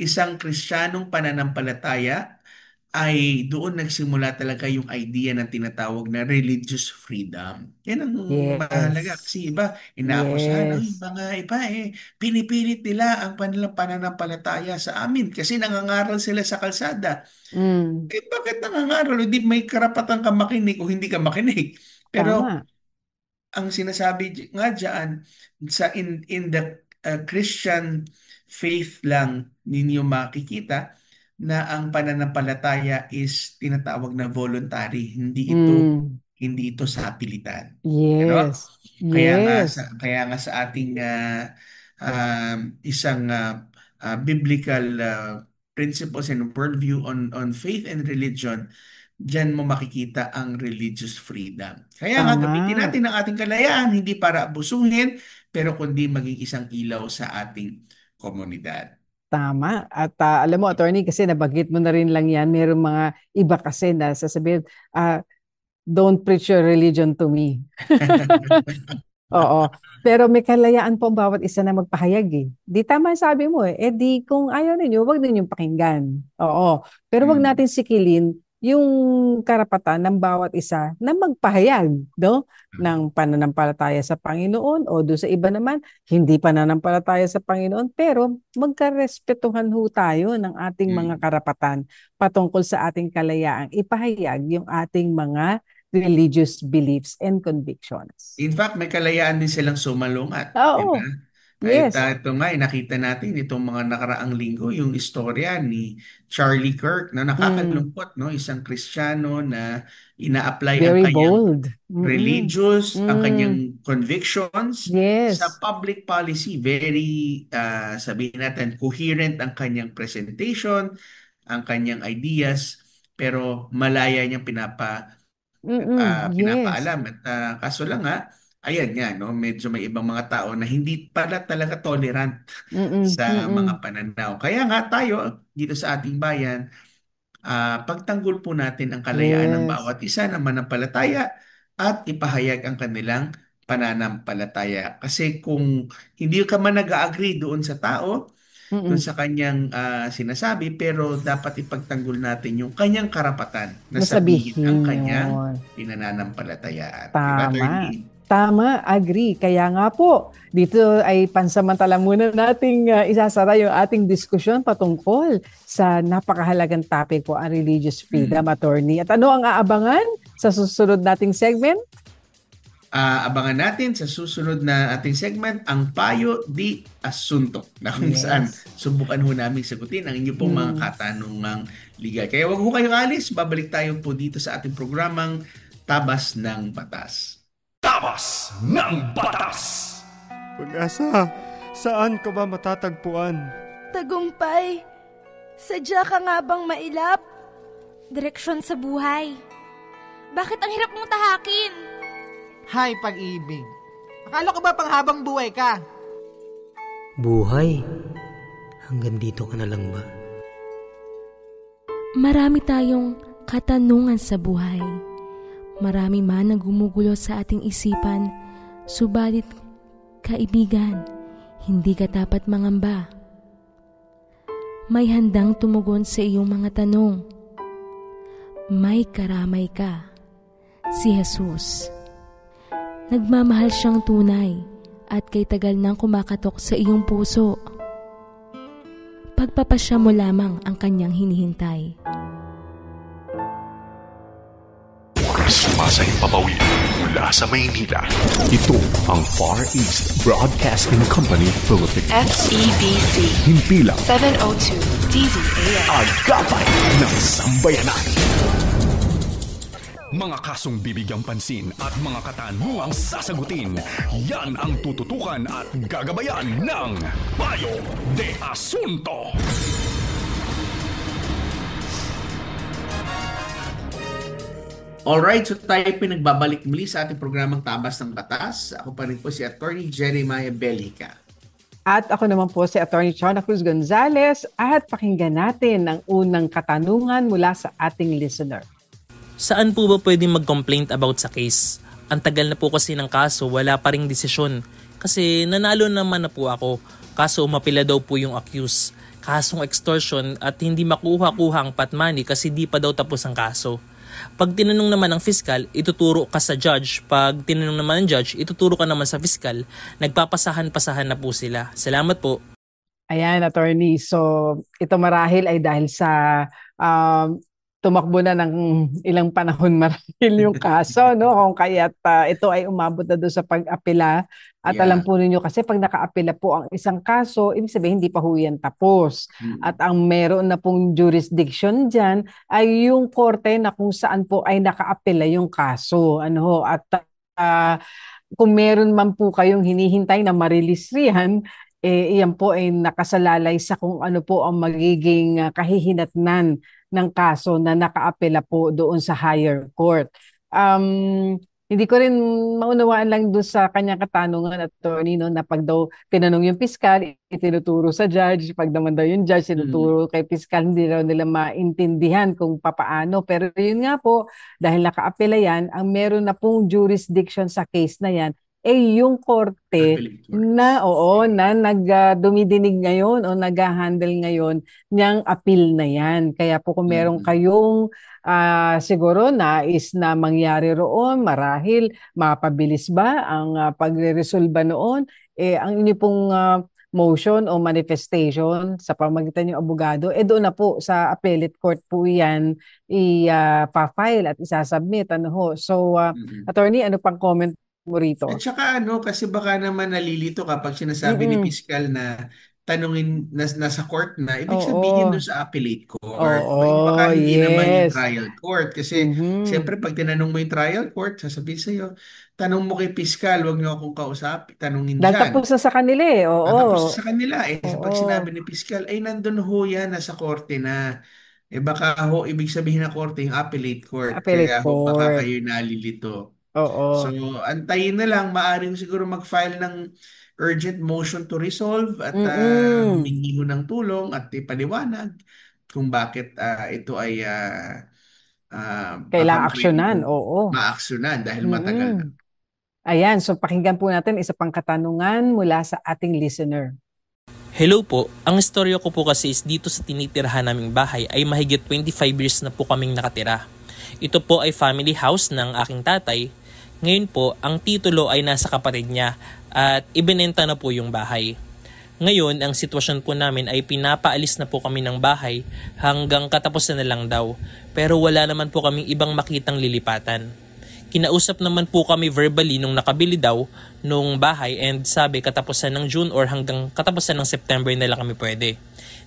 isang Kristiyanong pananampalataya ay doon nagsimula talaga yung idea ng tinatawag na religious freedom. Yan ang mahalaga Yes. kasi iba, inaakusahan, ay Yes. mga iba pinipilit nila ang kanilang pananampalataya sa amin kasi nangangaral sila sa kalsada. Mm. Eh bakit nangangaral? Hindi may karapatan ka makinig o hindi ka makinig. Pero Tama. ang sinasabi nga diyan sa in the Christian faith lang ninyo makikita na ang pananampalataya is tinatawag na voluntary, Mm. hindi ito sa pilitan. Ano? Yes. Yes. Kaya nga sa ating isang biblical principles and worldview on faith and religion, diyan mo makikita ang religious freedom. Kaya nga gamitin Tama. natin ang ating kalayaan hindi para abusuhin, pero kundi maging isang ilaw sa ating komunidad. Tama. At alam mo, attorney, kasi nabanggit mo na rin lang yan, mayroong mga iba kasi na sasabihin, ah, don't preach your religion to me. Oo. Pero may kalayaan po ang bawat isa na magpahayag eh. Di tama ang sabi mo eh. Eh di kung ayaw ninyo, wag ninyong pakinggan. Oo. Pero wag Mm. natin sikilin yung karapatan ng bawat isa na magpahayag, no? Ng pananampalataya sa Panginoon o doon sa iba naman, hindi pananampalataya sa Panginoon, pero magkarespetuhan ho tayo ng ating mga Mm. karapatan patungkol sa ating kalayaang ipahayag yung ating mga religious beliefs and convictions. In fact, may kalayaan din silang sumalungat, di ba? Oo, Kahit yes. ito nga, nakita natin itong mga nakaraang linggo, yung istorya ni Charlie Kirk na Mm, nakakalungkot, no? Isang Kristiyano na ina-apply ang very kanyang bold. Mm-mm. religious, ang Mm, kanyang convictions sa yes. public policy. Very, sabihin natin, coherent ang kanyang presentation, ang kanyang ideas, pero malaya niyang Mm-mm. Yes. pinapaalam. At kaso lang nga, ayan nga, no, medyo may ibang mga tao na hindi pala talaga tolerant Mm-mm. sa mga Mm-mm. pananaw. Kaya nga tayo, dito sa ating bayan, pagtanggol po natin ang kalayaan ng Yes. bawat isa na manampalataya at ipahayag ang kanilang pananampalataya. Kasi kung hindi ka man nag-agree doon sa tao, doon Mm-mm. sa kanyang sinasabi, pero dapat ipagtanggol natin yung kanyang karapatan na sabihin ang Nasabihin kanyang yun. pinananampalatayaan. Di ba, Tama. attorney? Tama, agree. Kaya nga po, dito ay pansamantala muna nating isasara yung ating diskusyon patungkol sa napakahalagang topic po, ang religious freedom, Hmm. attorney. At ano ang aabangan sa susunod nating segment? Abangan natin sa susunod na ating segment, ang Payo di Asunto, na kung saan Yes. subukan ho namin sagutin ang inyo pong mga Mm. katanungang legal. Kaya wag ho kayong alis, babalik tayo po dito sa ating programang Tabas ng Batas. Tabas ng Batas! Pag-asa, saan ka ba matatagpuan? Tagumpay, sadya ka nga bang mailap? Direksyon sa buhay. Bakit ang hirap mong tahakin? Hay, pag-ibig. Akala ko ba panghabang buhay ka? Buhay? Hanggang dito ka na lang ba? Marami tayong katanungan sa buhay. Marami man ang gumugulo sa ating isipan, subalit, kaibigan, hindi ka dapat mangamba. May handang tumugon sa iyong mga tanong. May karamay ka, si Jesus. Nagmamahal siyang tunay at kay tagal nang kumakatok sa iyong puso. Pagpapasya mo lamang ang kanyang hinihintay. Sumasayang papawid mula sa Maynila. Ito ang Far East Broadcasting Company Philippines. FEBC Himpilang 702 DZAS. Agapay ng Sambayanan. Mga kasong bibigyang pansin at mga katanungang sasagutin, yan ang tututukan at gagabayan ng Payo de Asunto. Alright, so tayo pinagbabalik muli sa ating programang Tabas ng Batas. Ako pa rin po si Attorney Jeremiah Bellica. At ako naman po si Attorney Chona Cruz Gonzalez at pakinggan natin ang unang katanungan mula sa ating listener. Saan po ba pwedeng mag-complaint about sa case? Ang tagal na po kasi ng kaso, wala pa ring desisyon. Kasi nanalo naman na po ako. Kaso umapila daw po yung accused. Kasong extortion at hindi makuha-kuha ang pot money kasi di pa daw tapos ang kaso. Pag tinanong naman ng fiscal, ituturo ka sa judge. Pag tinanong naman ng judge, ituturo ka naman sa fiscal. Nagpapasahan-pasahan na po sila. Salamat po. Ayan, attorney. So, ito marahil ay dahil sa tumakbo na ng ilang panahon marahil yung kaso, no? Kung kaya't ito ay umabot na doon sa pag-apela. At alam po ninyo kasi pag naka-apela po ang isang kaso, ibig sabihin hindi pa ho yan tapos. At ang meron na pong jurisdiction dyan ay yung korte na kung saan po ay naka-apela yung kaso. Ano ho? At kung meron man po kayong hinihintay na ma-release riyan, iyan po ay nakasalalay sa kung ano po ang magiging kahihinatnan ng kaso na nakaapela po doon sa higher court. Hindi ko rin maunawaan lang doon sa kanyang katanungan, attorney, no, na pag daw tinanong yung piskal, itinuturo sa judge, pag naman daw yung judge, tinuturo kay piskal, hindi raw nila maintindihan kung papaano. Pero yun nga po, dahil nakaapela yan, ang meron na pong jurisdiction sa case na yan, eh yung korte na, oo, na dumidinig ngayon o nag-handle ngayon niyang appeal na yan. Kaya po kung meron kayong siguro nais na mangyari roon, marahil mapabilis ba ang pagre-resolba noon? Ang inyo pong motion o manifestation sa pamagitan ng abogado, doon na po sa appellate court po yan i-file at isasubmit. Ano ho? So, attorney, ano pang comment mo rito? At saka kasi baka naman nalilito kapag sinasabi ni Piskal na tanungin nasa court na, ibig sabihin doon sa appellate court. Baka hindi naman yung trial court. Kasi siyempre pag tinanong mo yung trial court, sasabihin sa'yo, tanong mo kay Piskal, huwag niyo akong kausap, tanungin dahil dyan. tapos na sa kanila Tapos sa kanila pag sinabi ni Piskal, ay nandun ho yan, nasa korte na. Baka ho, ibig sabihin ng korte yung appellate court. Appellate Kaya ho, baka court. kayo nalilito. Oo. So, antayin na lang. Maaring siguro mag-file ng urgent motion to resolve at humingi ho ng tulong at ipaliwanag kung bakit ito ay baka kailangan aksyonan. Oo. ma-aksyonan dahil matagal na. Ayan, so pakinggan po natin isa pang katanungan mula sa ating listener. Hello po, ang istorya ko po kasi is dito sa tinitirhan naming bahay ay mahigit 25 years na po kaming nakatira. Ito po ay family house ng aking tatay. Ngayon po, ang titulo ay nasa kapatid niya at ibinenta na po yung bahay. Ngayon, ang sitwasyon po namin ay pinapaalis na po kami ng bahay hanggang katapusan na lang daw. Pero wala naman po kaming ibang makitang lilipatan. Kinausap naman po kami verbally nung nakabili daw nung bahay and sabi katapusan ng June or hanggang katapusan ng September na lang kami pwede.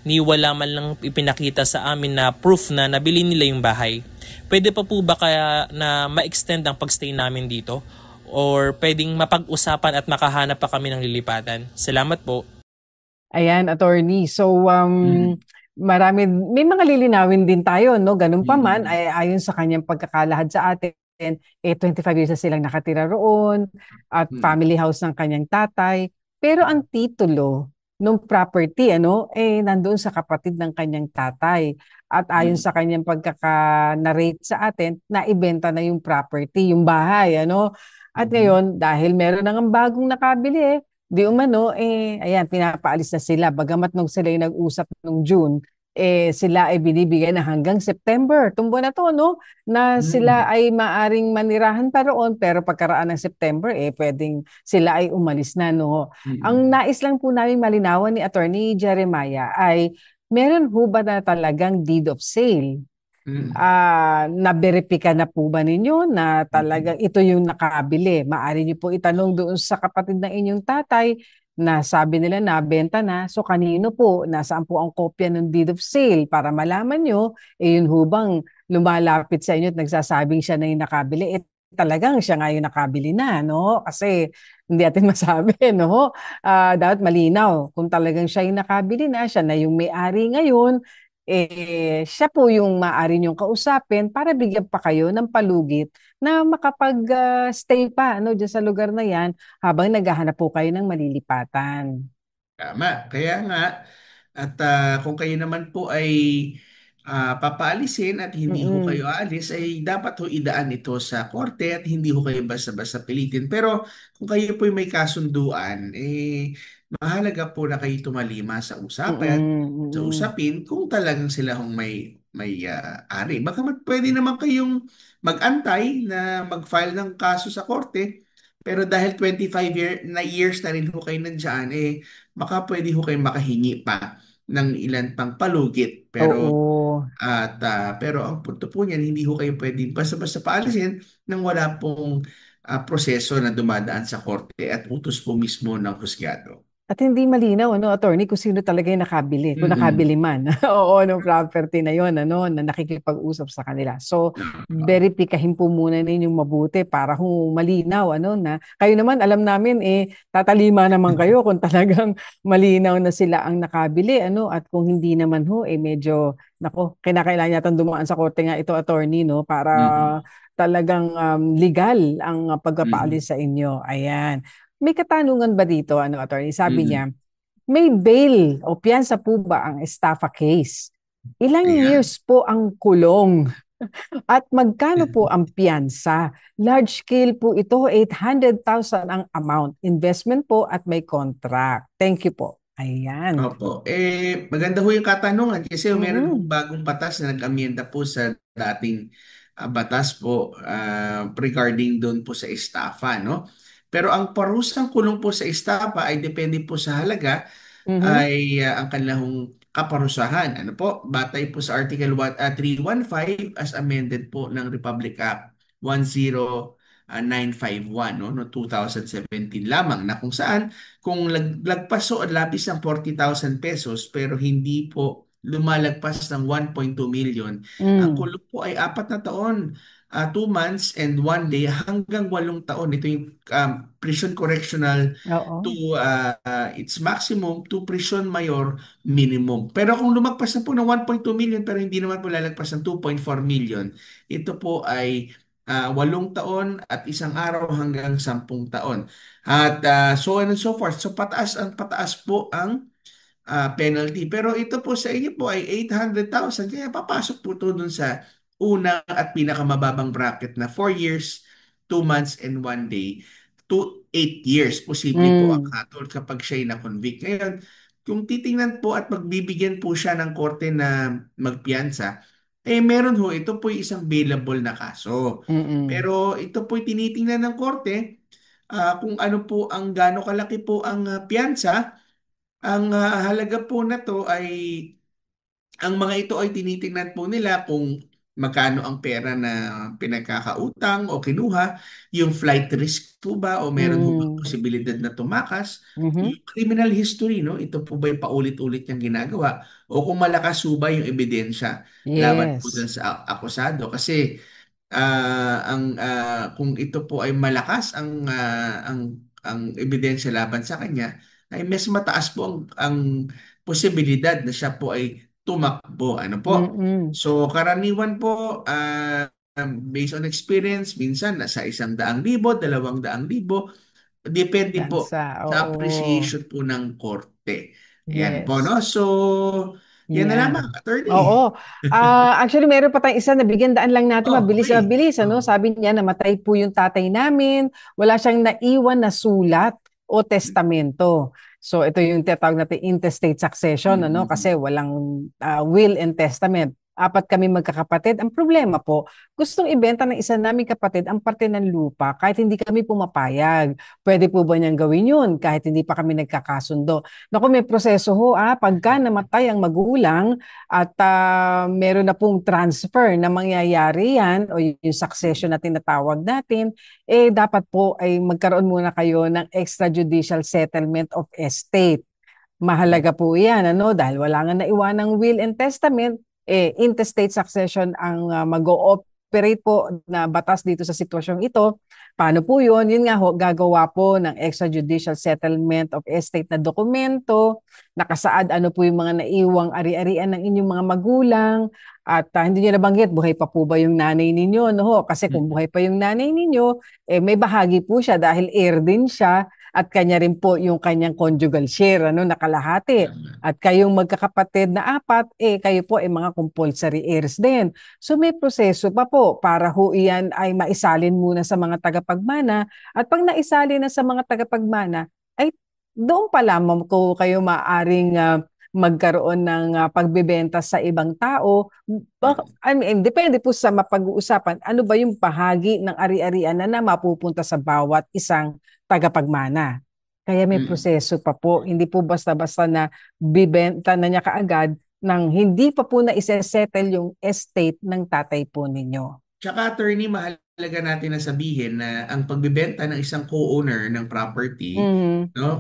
Ni wala man lang ipinakita sa amin na proof na nabili nila yung bahay. Pwede pa po ba kaya na ma-extend ang pagstay namin dito? Or pwedeng mapag-usapan at makahanap pa kami ng lilipatan? Salamat po. Ayan, attorney. So, may mga lilinawin din tayo, no? Ganun pa man, ay ayon sa kanyang pagkakalahad sa atin, 25 years na silang nakatira roon at family house ng kanyang tatay. Pero ang titulo ng property, nandoon sa kapatid ng kanyang tatay. At ayon sa kanyang pagkaka-narrate sa atin, naibenta na yung property, yung bahay, At ngayon, dahil meron nang bagong nakabili, di umano, ayan, pinapaalis na sila. Bagamat nung sila yung nag-usap nung June, sila ay binibigyan na hanggang September. Tumbo na to, no? Na sila ay maaring manirahan pa roon, pero pagkaraan ng September, pwedeng sila ay umalis na, no? Ang nais lang po namin malinawan ni Attorney Jeremiah ay meron ho ba na talagang deed of sale? Na-verify na po ba ninyo na talagang ito yung nakabili? Maaari niyo po itanong doon sa kapatid ng inyong tatay na sabi nila nabenta na. So kanino po? Nasaan po ang kopya ng deed of sale para malaman nyo, yun hubang lumalapit sa inyo at nagsasabing siya na yung nakabili. Talagang siya nga yung nakabili na, no? Kasi hindi natin masabi, no? Dapat malinaw. Kung talagang siya yung nakabili na, siya na yung may-ari ngayon, siya po yung maaari niyong kausapin para bigyan pa kayo ng palugit na makapag-stay pa dyan sa lugar na yan habang naghahanap po kayo ng malilipatan. Tama. Kaya nga, at kung kayo naman po ay papaalisin at hindi ho kayo aalis, ay dapat ho idaan ito sa korte at hindi ho kayo basta-basta pilitin. Pero kung kayo po may kasunduan, mahalaga po na kayo tumalima sa usapin kung talagang sila hong may ari. Baka pwede naman kayong mag-antay na mag-file ng kaso sa korte, pero dahil 25 years na rin ho kayo nandyan, baka pwede ho kayong makahingi pa ng ilan pang palugit. Pero ang punto po niyan, hindi ho kayo pwedeng basta-basta paalisin nang wala pong proseso na dumadaan sa korte at utos po mismo ng husgado. At hindi malinaw, attorney, kung sino talaga yung nakabili, kung nakabili man. Oo, ng property na yon, na nakikipag-usap sa kanila. So, verifikahin po muna ninyong mabuti para kung malinaw, na kayo naman, alam namin, tatalima naman kayo kung talagang malinaw na sila ang nakabili, at kung hindi naman medyo, kinakailangan yata dumaan sa korte nga ito, attorney, para talagang legal ang pagpapaalis sa inyo. Ayan. May katanungan ba dito, attorney? Sabi niya, may bail o piyansa po ba ang estafa case? Ilang years po ang kulong? At magkano po ang piyansa? Large scale po ito, 800,000 ang amount. Investment po at may contract. Thank you po. Ayan. Opo. Maganda ho yung katanungan kasi meron hong bagong batas na nag-amyenda po sa dating batas po regarding doon po sa estafa, no? Pero ang parusang kulong po sa estafa ay depende po sa halaga ay ang kanilang kaparusahan. Ano po? Batay po sa Article 315 as amended po ng Republic Act 10951 no 2017 lamang, na kung saan kung lagpas o labis ng 40,000 pesos pero hindi po lumalagpas ng 1.2 million, ang kulong po ay 4 na taon, 2 months and 1 day hanggang 8 taon. Ito yung prison correctional to its maximum to prison mayor minimum. Pero kung lumagpas na po ng 1.2 million pero hindi naman po lalagpas ng 2.4 million, ito po ay 8 taon at 1 araw hanggang 10 taon. At so on and so forth. So pataas po ang penalty. Pero ito po sa inyo po ay 800,000. Kaya papasok po ito dun sa una at pinakamababang bracket na 4 years, 2 months, and 1 day to 8 years. Posible po ang hatol kapag siya'y na-convict. Ngayon, kung titingnan po at magbibigyan po siya ng korte na magpiyansa, meron ho, ito po isang bailable na kaso. Pero ito po tinitingnan ng korte kung ano po gaano kalaki po ang piyansa. Ang halaga po na to ay, ang mga ito ay tinitingnan po nila kung magkano ang pera na pinagkakautang o kinuha, yung flight risk po ba o meron po bang posibilidad na tumakas, yung criminal history, no? Ito po ba yung paulit-ulit niyang ginagawa o kung malakas po ba yung ebidensya laban po dun sa akusado. Kasi kung ito po ay malakas ang ebidensya laban sa kanya, ay mas mataas po ang posibilidad na siya po ay tumakbo. Ano po? So karaniwan po based on experience, minsan nasa 100,000, 200,000, depende po sa appreciation po ng korte. Yan po, no? So yan na lamang, attorney. Oo. Actually, meron pa tayong isa na bigyan daan lang natin. Mabilis. Sabi niya, namatay po yung tatay namin. Wala siyang naiwan na sulat o testamento. So, ito yung tinatawag natin intestate succession, kasi walang will and testament. 4 kami magkakapatid. Ang problema po, gustong ibenta ng isa naming kapatid ang parte ng lupa kahit hindi kami pumapayag. Pwede po ba niyang gawin yun kahit hindi pa kami nagkakasundo? Naku, may proseso ho. Pagka namatay ang magulang at meron na pong transfer na mangyayari yan o yung succession na tinatawag natin, dapat po ay magkaroon muna kayo ng extrajudicial settlement of estate. Mahalaga po yan, dahil wala nga naiwanang will and testament, intestate succession ang mag-ooperate po na batas dito sa sitwasyong ito. Paano po yun? Yun nga ho, gagawa po ng extrajudicial settlement of estate na dokumento, nakasaad ano po yung mga naiwang ari-arian ng inyong mga magulang, at hindi nyo nabanggit, buhay pa po ba yung nanay ninyo? Kasi kung buhay pa yung nanay ninyo, may bahagi po siya dahil heir din siya, at kanya rin po yung kanyang conjugal share, nakalahati. At kayong magkakapatid na 4, kayo po ay mga compulsory heirs din. So may proseso pa po para ho iyan ay maisalin muna sa mga tagapagmana. At pag naisalin na sa mga tagapagmana, ay doon pa lamang ko kayo maaring magkaroon ng pagbebenta sa ibang tao. Depende po sa mapag-uusapan. Ano ba yung bahagi ng ari-arian na mapupunta sa bawat isang tagapagmana. Kaya may proseso pa po. Hindi po basta-basta na bibenta na niya kaagad nang hindi pa po na isa-settle yung estate ng tatay po ninyo. Tsaka attorney, mahalaga natin na sabihin na ang pagbebenta ng isang co-owner ng property no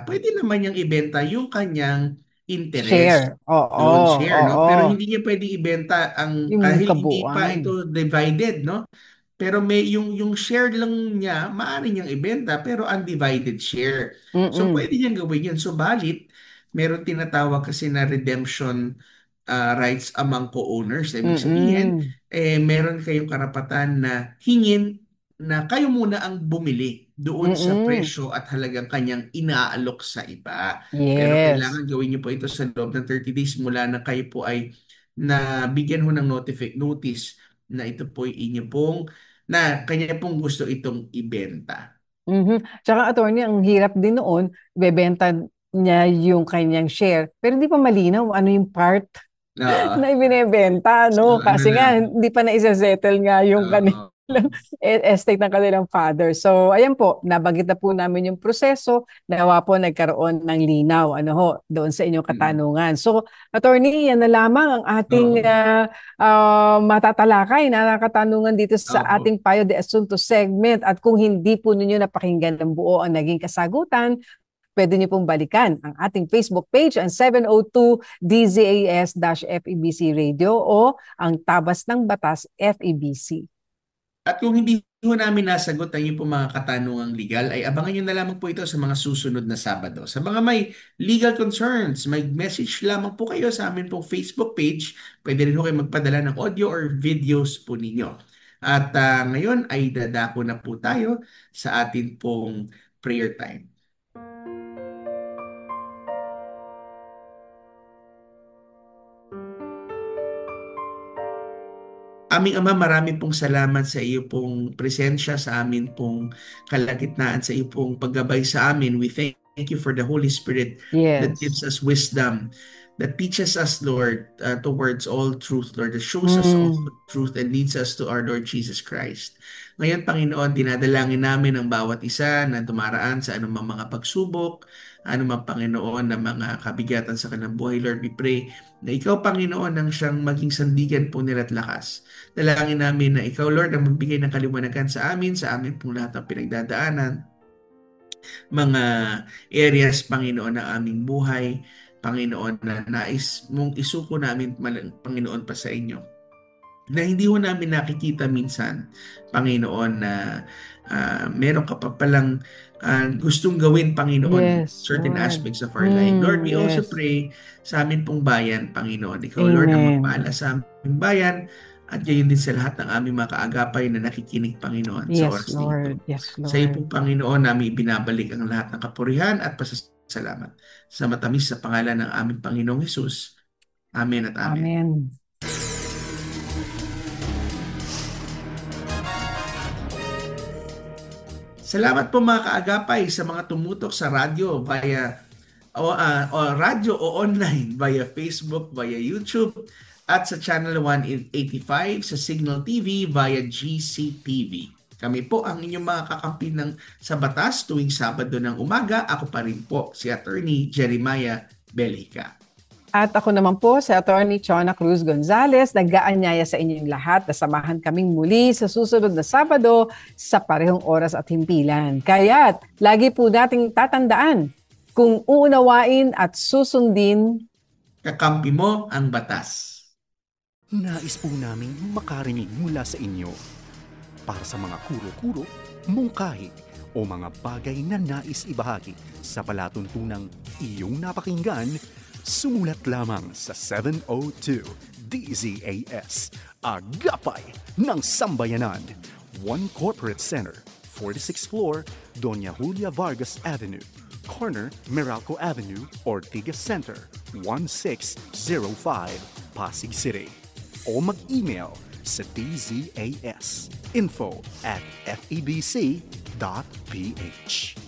pwede naman niyang ibenta yung kanyang interest, Share. Oo, loan share, no? Pero oo. hindi niya pwedeng ibenta Yung kahit hindi pa kabuuan. ito divided, no? Pero may yung share lang niya, maaari niyang ibenta pero undivided share. So Mm-mm. pwede niyang gawin yun. Subalit, meron tinatawag kasi na redemption rights among co-owners. Ibig sabihin, Mm-mm. meron kayong karapatan na hingin na kayo muna ang bumili doon sa Mm-mm. presyo at halagang kanyang inaalok sa iba. Pero Yes. kailangan gawin niyo po ito sa loob ng 30 days mula na kayo po ay nabigyan ho ng notice na ito po ay inyo pong na kanya pong gusto itong ibenta. Tsaka attorney, ang hirap din noon, bebenta niya yung kanyang share, pero hindi pa malinaw ano yung part Oo. na ibinebenta, no? So, ano Kasi nga, lang. hindi pa na-settle nga yung kanilang estate ng kanilang father. So, ayan po, nabagit na po namin yung proseso, nawa po nagkaroon ng linaw, ano ho, doon sa inyong katanungan. So, attorney, yan na lamang ang ating matatalakay na katanungan dito sa ating Payo de Asunto segment. At kung hindi po ninyo napakinggan ng buo ang naging kasagutan, pwede niyo pong balikan ang ating Facebook page, ang 702 DZAS-FEBC Radio o ang Tabas ng Batas FEBC. At kung hindi po namin nasagot ang inyong mga katanungang legal, ay abangan nyo na lamang po ito sa mga susunod na Sabado. Sa mga may legal concerns, may message lamang po kayo sa amin pong Facebook page. Pwede rin po kayo magpadala ng audio or videos po ninyo. At ngayon ay dadako na po tayo sa atin pong prayer time. Aming Ama, marami pong salamat sa iyo pong presensya sa amin pong kalagitnaan, sa iyo pong paggabay sa amin. We thank you for the Holy Spirit that gives us wisdom, that teaches us, Lord, towards all truth, Lord, that shows us all truth and leads us to our Lord Jesus Christ. Ngayon, Panginoon, dinadalangin namin ang bawat isa na dumaraan sa anumang mga pagsubok, anumang Panginoon na mga kabigatan sa kanilang buhay. Lord, we pray na ikaw, Panginoon, ang siyang maging sandigan po nila at lakas. Dalangin namin na ikaw, Lord, ang magbigay ng kaliwanagan sa amin pong lahat ng pinagdadaanan, mga areas, Panginoon, ng aming buhay, Panginoon, na nais mong isuko namin, Panginoon, pa sa inyo, na hindi ho namin nakikita minsan, Panginoon, na meron ka pa palang gustong gawin, Panginoon, certain aspects of our life. Lord, we also pray sa amin pong bayan, Panginoon. Ikaw, Lord, ang magpaala sa aming bayan, at gayon din sa lahat ng aming mga kaagapay na nakikinig, Panginoon, sa oras na ito. Yes, Lord. Sa iyo po, Panginoon, namin ibinabalik ang lahat ng kapurihan at pasasalamat sa matamis sa pangalan ng aming Panginoong Hesus. Amen at amen. Amen. Salamat po mga kaagapay sa mga tumutok sa radyo via radyo o online via Facebook, via YouTube, at sa Channel 185 sa Signal TV via GCTV. Kami po ang inyong mga kakampi sa batas tuwing Sabado ng umaga. Ako pa rin po si Attorney Jeremiah Belhica. At ako naman po si Attorney Chona Cruz Gonzalez. Nag-aanyaya sa inyong lahat na samahan kaming muli sa susunod na Sabado sa parehong oras at himpilan. Kaya't lagi po nating tatandaan, kung uunawain at susundin, kakampi mo ang batas. Nais po naming makarinig mula sa inyo para sa mga kuro-kuro, mungkahi o mga bagay na nais ibahagi sa palatuntunang iyong napakinggan. Sumulat lamang sa 702 DZAS, Agapay ng Sambayanan, 1 Corporate Center, 46th floor, Doña Julia Vargas Avenue, corner Meralco Avenue, Ortigas Center, 1605, Pasig City. O mag-email sa dzas info@febc.ph.